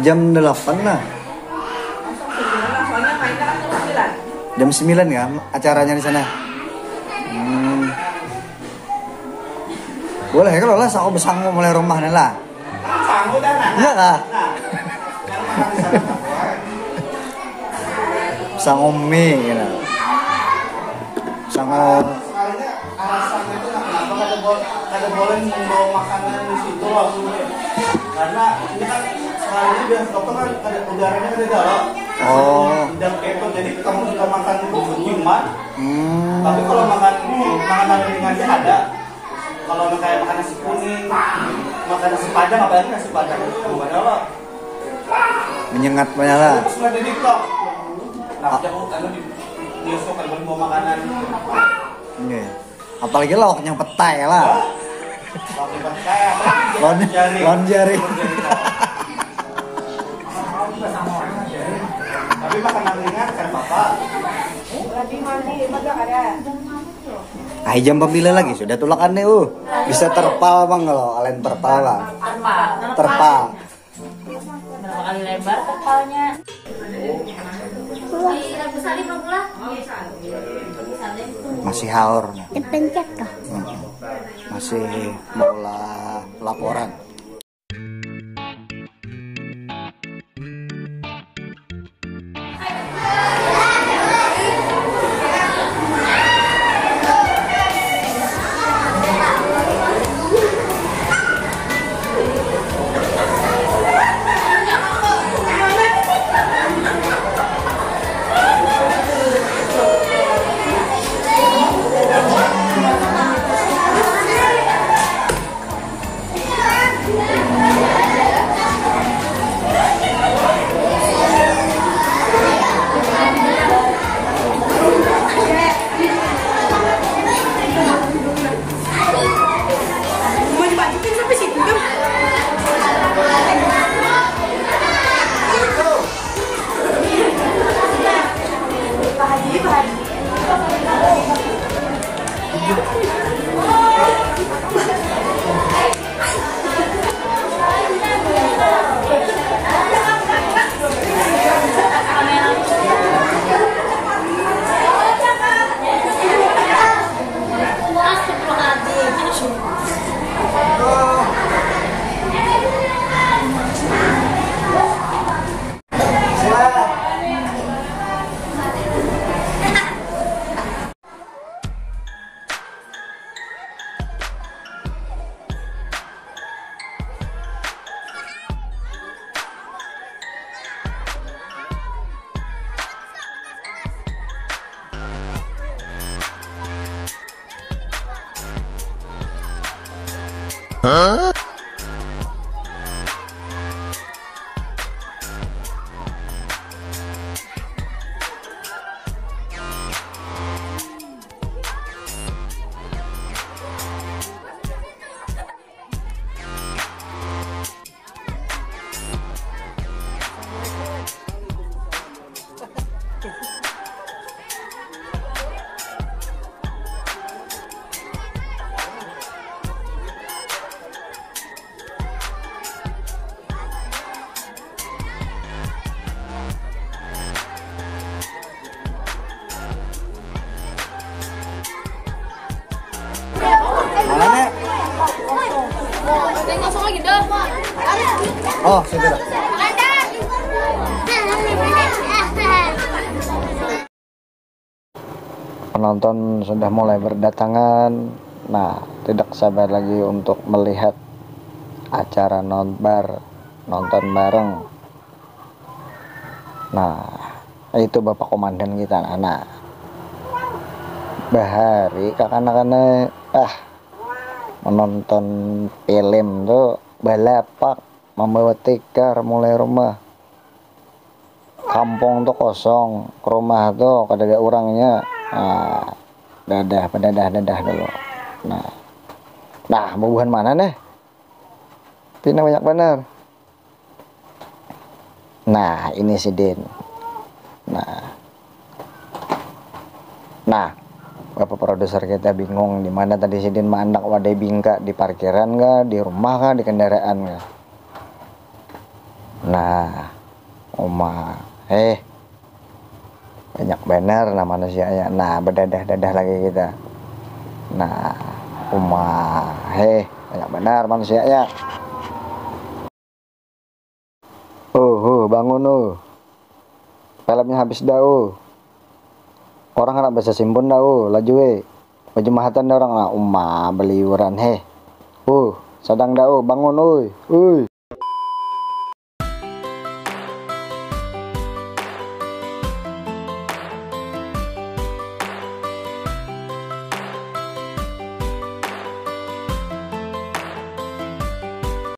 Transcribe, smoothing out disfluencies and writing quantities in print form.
Jam 8 lah. Jam 9 ya acaranya di sana. Boleh kalau lah sang besang mulai rumah lah. Iya lah. Sang mie gitu. Sang alasannya itu kenapa kada boleh membawa makanan di situ langsung karena ini kan sekarang biar dokter kan ada udaranya ada dalam. Dan itu jadi kamu suka makan cuma. Tapi kalau makanan ringannya ada. Kalau kayak makan nasi kuning, makan nasi padang, apalagi nasi padang itu ada loh. Menyengat banyak lah. Terus nggak di TikTok. Nah, jauh kalau di bioskop kan bawa makanan. Iya. Apalagi lauknya petai lah. Lauknya petai. Lon jari. Tapi makanan ringan kan bapak. Jam pemilih lagi sudah tulakannya bisa terpal bang kalau kalian terpal lah. Terpal. Berapa kali lebar terpalnya? Masih haur. Terpencet kah? Masih mau laporan. Oh, sudah. Penonton sudah mulai berdatangan. Nah, tidak sabar lagi untuk melihat acara nonton bareng. Nah, itu Bapak Komandan kita, anak. Bahari kakak-anak menonton film tuh balapak membawa tikar mulai rumah. Kampung tuh kosong, ke rumah tuh kada ada orangnya. Nah, dadah dulu. Nah, bubuhan mana nih? Pina banyak bener. Nah, ini si Din. Nah, Bapak produser kita bingung di mana tadi si Din mandak wadai bingka, di parkiran kah, di rumah kah, di kendaraan kah. Nah, umah banyak bener nah manusianya. Nah, berdadah-dadah lagi kita. Nah, umah banyak benar manusianya. Bangun filmnya habis dah. Orang kan bisa simpun dah. Laju pejemahatan dah orang lah. Umah beliuran sedang dah. Bangun